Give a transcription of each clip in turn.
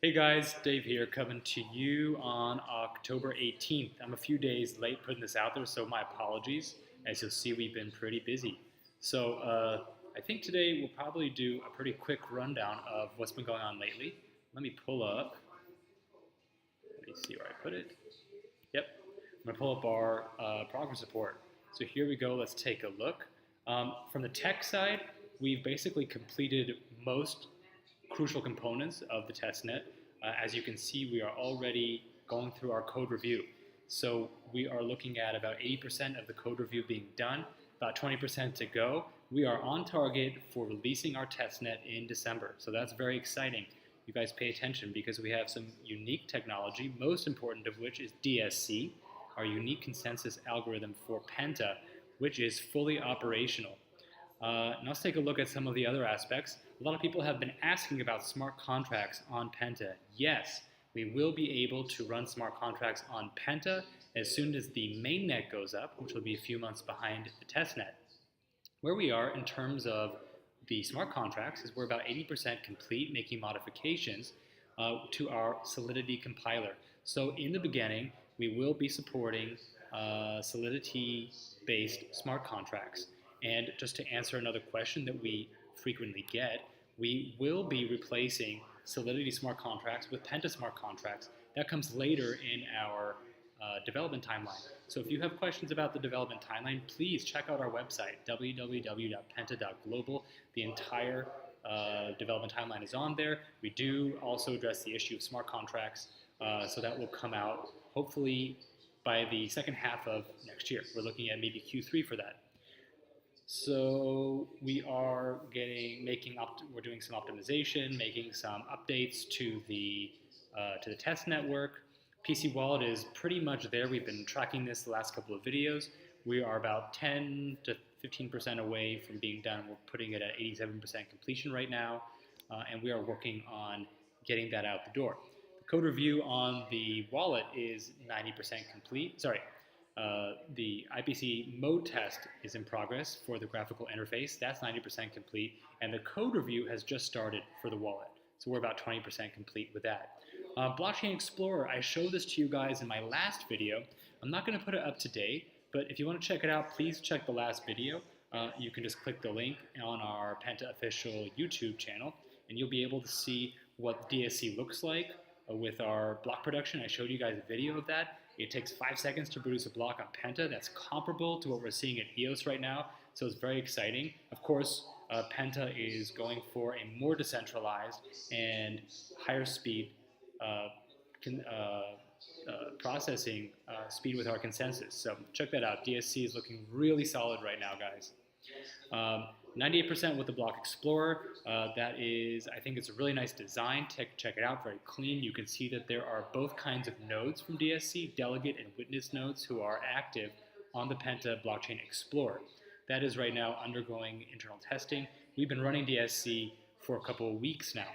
Hey guys, Dave here coming to you on October 18th. I'm a few days late putting this out there, so my apologies. As you'll see, we've been pretty busy. I think today we'll probably do a pretty quick rundown of what's been going on lately. Let me pull up, let me see where I put it. Yep, I'm going to pull up our progress report. So here we go, let's take a look. From the tech side, we've basically completed most crucial components of the testnet. As you can see, we are already going through our code review. So we are looking at about 80% of the code review being done, about 20% to go. We are on target for releasing our testnet in December. So that's very exciting. You guys pay attention because we have some unique technology, most important of which is DSC, our unique consensus algorithm for Penta, which is fully operational. Now let's take a look at some of the other aspects. A lot of people have been asking about smart contracts on Penta. Yes, we will be able to run smart contracts on Penta as soon as the mainnet goes up, which will be a few months behind the testnet. Where we are in terms of the smart contracts is we're about 80% complete making modifications to our Solidity compiler. So in the beginning, we will be supporting Solidity-based smart contracts. And just to answer another question that we frequently get, we will be replacing Solidity smart contracts with Penta smart contracts. That comes later in our development timeline. So if you have questions about the development timeline, please check out our website, www.penta.global. The entire development timeline is on there. We do also address the issue of smart contracts, so that will come out hopefully by the second half of next year. We're looking at maybe Q3 for that. So we are we're doing some optimization, making some updates to the test network. PC Wallet is pretty much there. We've been tracking this the last couple of videos. We are about 10 to 15% away from being done. We're putting it at 87% completion right now, and we are working on getting that out the door. The code review on the wallet is 90% complete. The IPC mode test is in progress for the graphical interface. That's 90% complete, and the code review has just started for the wallet. So we're about 20% complete with that. Blockchain Explorer, I showed this to you guys in my last video. I'm not going to put it up today, but if you want to check it out, please check the last video. You can just click the link on our Penta official YouTube channel, and you'll be able to see what DSC looks like with our block production. I showed you guys a video of that. It takes 5 seconds to produce a block on Penta. That's comparable to what we're seeing at EOS right now, so it's very exciting. Of course, Penta is going for a more decentralized and higher speed processing speed with our consensus. So check that out. DSC is looking really solid right now, guys. 98% with the Block Explorer. That is, I think it's a really nice design. Check it out, very clean. You can see that there are both kinds of nodes from DSC, delegate and witness nodes, who are active on the Penta Blockchain Explorer. That is right now undergoing internal testing. We've been running DSC for a couple of weeks now.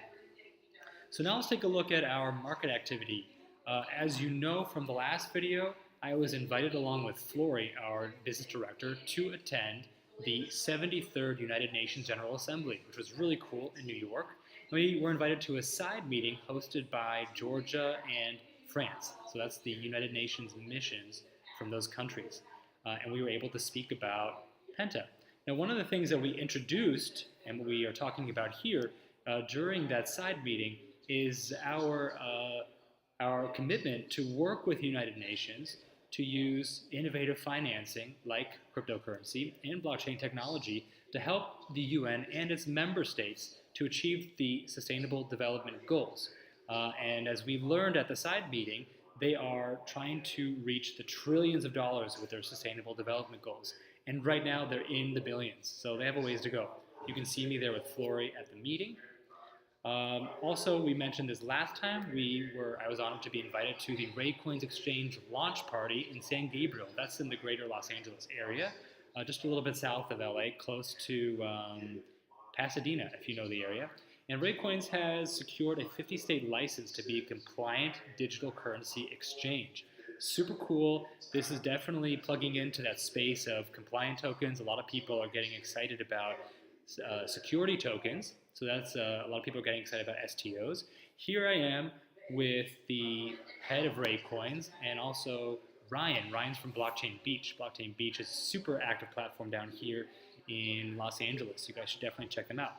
So now let's take a look at our market activity. As you know from the last video, I was invited along with Flory, our business director, to attend the 73rd United Nations General Assembly, which was really cool in New York. We were invited to a side meeting hosted by Georgia and France. So that's the United Nations missions from those countries. And we were able to speak about Penta. Now, one of the things that we introduced, and we are talking about here during that side meeting, is our commitment to work with the United Nations to use innovative financing like cryptocurrency and blockchain technology to help the UN and its member states to achieve the Sustainable Development Goals. And as we learned at the side meeting, they are trying to reach the trillions of dollars with their Sustainable Development Goals. And right now they're in the billions, so they have a ways to go. You can see me there with Flory at the meeting. Also, we mentioned this last time, I was honored to be invited to the Raycoins Exchange launch party in San Gabriel. That's in the greater Los Angeles area, just a little bit south of LA, close to Pasadena, if you know the area. And Raycoins has secured a 50-state license to be a compliant digital currency exchange. Super cool. This is definitely plugging into that space of compliant tokens. A lot of people are getting excited about security tokens. So that's a lot of people are getting excited about STOs. here I am with the head of Raycoins and also Ryan. Ryan's from Blockchain Beach. Blockchain Beach is a super active platform down here in Los Angeles. You guys should definitely check them out.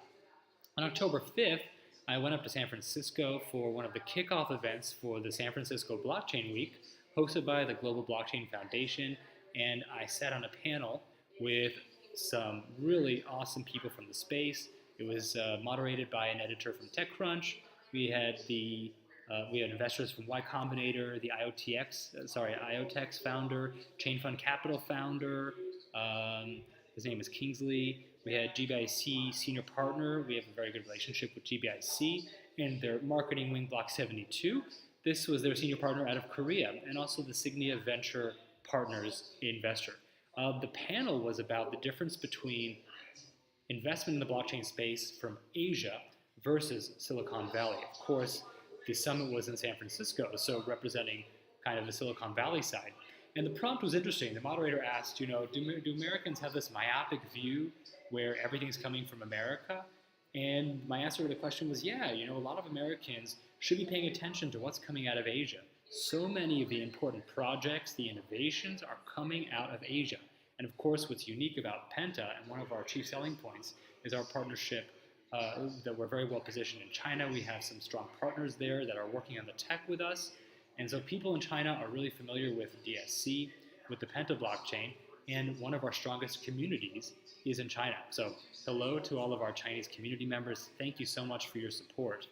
On October 5th, I went up to San Francisco for one of the kickoff events for the San Francisco Blockchain Week, hosted by the Global Blockchain Foundation, and I sat on a panel with some really awesome people from the space. It was moderated by an editor from TechCrunch. We had investors from Y Combinator, the IoTeX founder, Chain Fund Capital founder. His name is Kingsley. We had GBIC senior partner. We have a very good relationship with GBIC and their marketing wing, Block 72. This was their senior partner out of Korea, and also the Signia Venture Partners investor. The panel was about the difference between investment in the blockchain space from Asia versus Silicon Valley. Of course, the summit was in San Francisco, so representing kind of the Silicon Valley side. And the prompt was interesting. The moderator asked, do Americans have this myopic view where everything's coming from America? And my answer to the question was, yeah, a lot of Americans should be paying attention to what's coming out of Asia. So many of the important projects, the innovations are coming out of Asia. And of course, what's unique about Penta, and one of our chief selling points, is our partnership that we're very well positioned in China. We have some strong partners there that are working on the tech with us. And so people in China are really familiar with DSC, with the Penta blockchain, and one of our strongest communities is in China. So hello to all of our Chinese community members. Thank you so much for your support.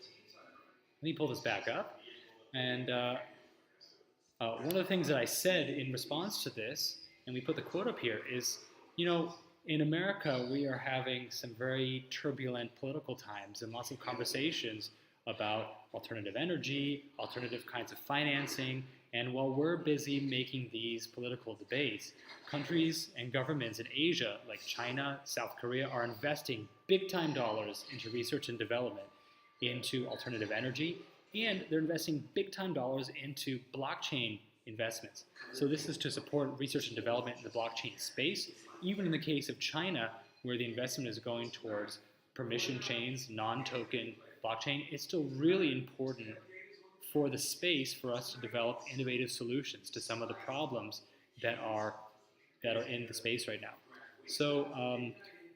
Let me pull this back up. And one of the things that I said in response to this, and we put the quote up here, is, in America, we are having some very turbulent political times and lots of conversations about alternative energy, alternative kinds of financing, and while we're busy making these political debates, countries and governments in Asia, like China, South Korea, are investing big-time dollars into research and development, into alternative energy, and they're investing big-time dollars into blockchain investments. So this is to support research and development in the blockchain space, even in the case of China, where the investment is going towards permission chains, non-token blockchain. It's still really important for the space for us to develop innovative solutions to some of the problems that are in the space right now. So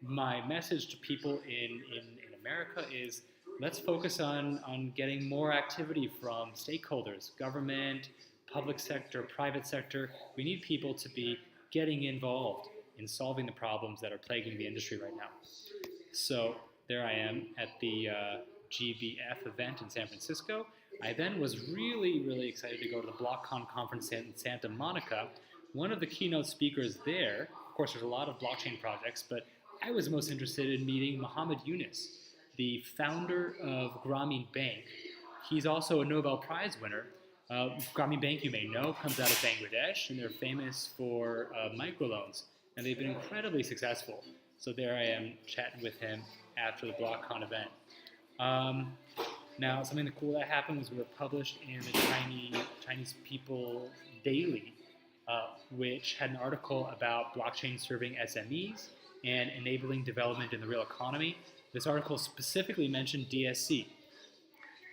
my message to people in America is, let's focus on getting more activity from stakeholders, government, public sector, private sector. We need people to be getting involved in solving the problems that are plaguing the industry right now. So there I am at the GBF event in San Francisco. I then was really, really excited to go to the BlockCon conference in Santa Monica. One of the keynote speakers there, of course there's a lot of blockchain projects, but I was most interested in meeting Mohammed Yunus, the founder of Grameen Bank. He's also a Nobel Prize winner. Grameen Bank, you may know, comes out of Bangladesh, and they're famous for microloans, and they've been incredibly successful. So there I am chatting with him after the BlockCon event. Now, something cool that happened was we were published in the Chinese People Daily, which had an article about blockchain serving SMEs and enabling development in the real economy. This article specifically mentioned DSC.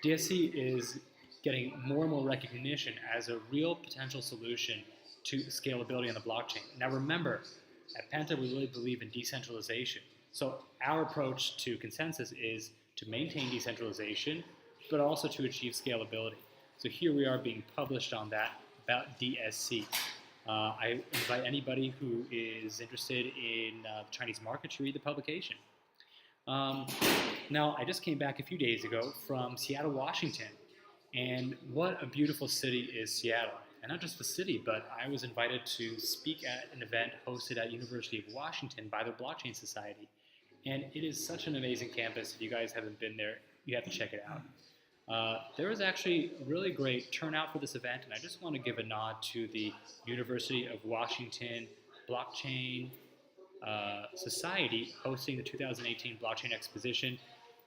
DSC is getting more and more recognition as a real potential solution to scalability on the blockchain. Now remember, at Penta we really believe in decentralization. So our approach to consensus is to maintain decentralization, but also to achieve scalability. So here we are being published on that, about DSC. I invite anybody who is interested in the Chinese market to read the publication. Now, I just came back a few days ago from Seattle, Washington, and what a beautiful city is Seattle. And not just the city, but I was invited to speak at an event hosted at University of Washington by the Blockchain Society. And it is such an amazing campus. If you guys haven't been there, you have to check it out. There was actually really great turnout for this event, and I just want to give a nod to the University of Washington Blockchain Society hosting the 2018 Blockchain Exposition.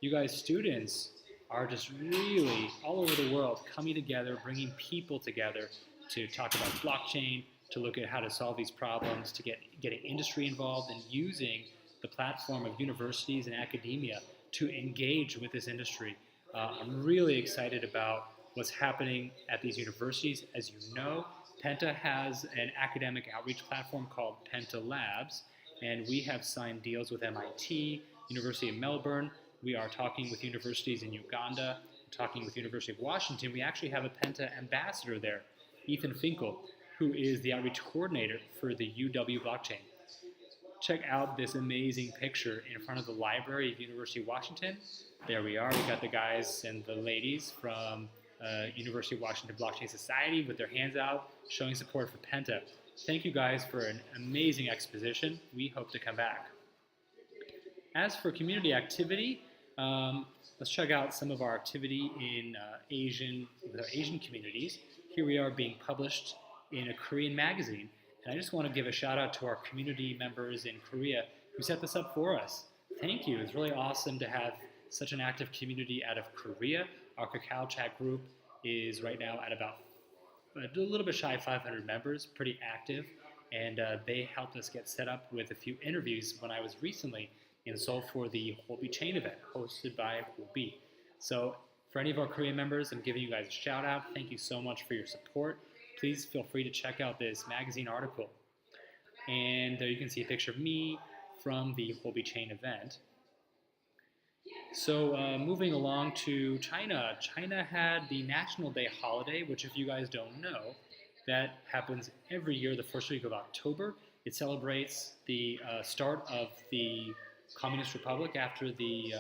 You guys, students, are just really all over the world coming together, bringing people together to talk about blockchain, to look at how to solve these problems, to getting industry involved, and using the platform of universities and academia to engage with this industry. I'm really excited about what's happening at these universities. As you know, Penta has an academic outreach platform called Penta Labs, and we have signed deals with MIT, University of Melbourne. We are talking with universities in Uganda, talking with University of Washington. We actually have a Penta ambassador there, Ethan Finkel, who is the outreach coordinator for the UW blockchain. Check out this amazing picture in front of the library of University of Washington. There we are. We got the guys and the ladies from University of Washington Blockchain Society with their hands out, showing support for Penta. Thank you guys for an amazing exposition. We hope to come back. As for community activity, let's check out some of our activity in with our Asian communities. Here we are being published in a Korean magazine. And I just want to give a shout out to our community members in Korea who set this up for us. Thank you. It's really awesome to have such an active community out of Korea. Our Kakao chat group is right now at about a little bit shy of 500 members, pretty active. And they helped us get set up with a few interviews when I was recently in Seoul for the Holby Chain event hosted by Holby. So for any of our Korean members, I'm giving you guys a shout out. Thank you so much for your support. Please feel free to check out this magazine article. And there you can see a picture of me from the Holby Chain event. So moving along to China. China had the National Day holiday, which if you guys don't know, that happens every year the first week of October. It celebrates the start of the Communist Republic after the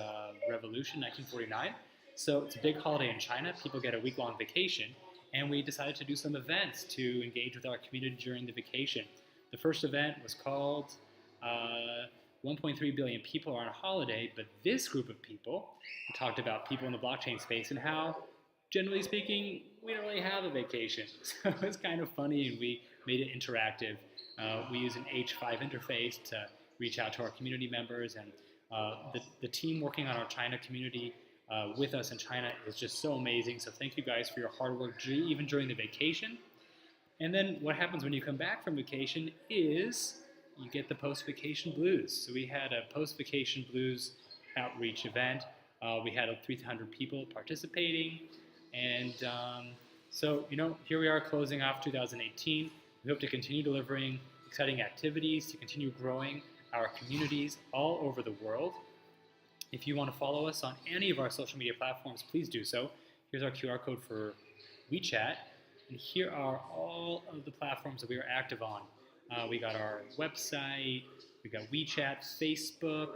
Revolution, 1949. So it's a big holiday in China. People get a week-long vacation. And we decided to do some events to engage with our community during the vacation. The first event was called 1.3 billion people are on holiday, but this group of people talked about people in the blockchain space and how, generally speaking, we don't really have a vacation. So it was kind of funny, and we made it interactive. We use an H5 interface to reach out to our community members, and the team working on our China community with us in China is just so amazing. So thank you guys for your hard work, even during the vacation. And then what happens when you come back from vacation is you get the post-vacation blues. So we had a post-vacation blues outreach event. We had 300 people participating. And so, here we are closing off 2018. We hope to continue delivering exciting activities, to continue growing our communities all over the world. If you want to follow us on any of our social media platforms, please do so. Here's our QR code for WeChat. And here are all of the platforms that we are active on. We got our website, we got WeChat, Facebook.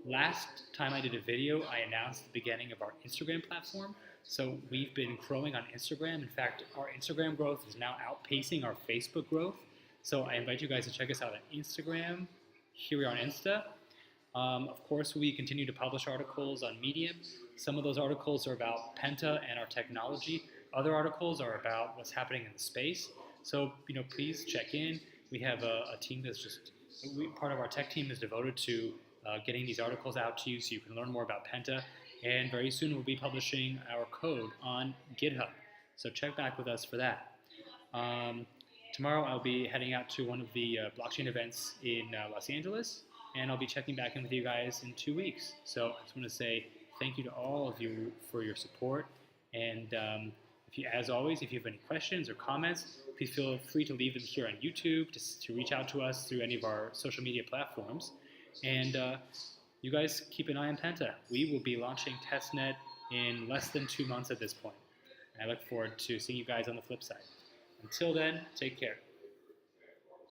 Last time I did a video, I announced the beginning of our Instagram platform. So we've been growing on Instagram. In fact, our Instagram growth is now outpacing our Facebook growth. So I invite you guys to check us out on Instagram. Here we are on Insta. Of course, we continue to publish articles on Medium. Some of those articles are about Penta and our technology. Other articles are about what's happening in the space. So, please check in. We have a team that's part of our tech team is devoted to getting these articles out to you so you can learn more about Penta. And very soon we'll be publishing our code on GitHub. So check back with us for that. Tomorrow I'll be heading out to one of the blockchain events in Los Angeles. And I'll be checking back in with you guys in 2 weeks. So I just want to say thank you to all of you for your support. And as always, if you have any questions or comments, please feel free to leave them here on YouTube, to reach out to us through any of our social media platforms. And you guys keep an eye on Penta. We will be launching testnet in less than 2 months at this point. And I look forward to seeing you guys on the flip side. Until then, take care.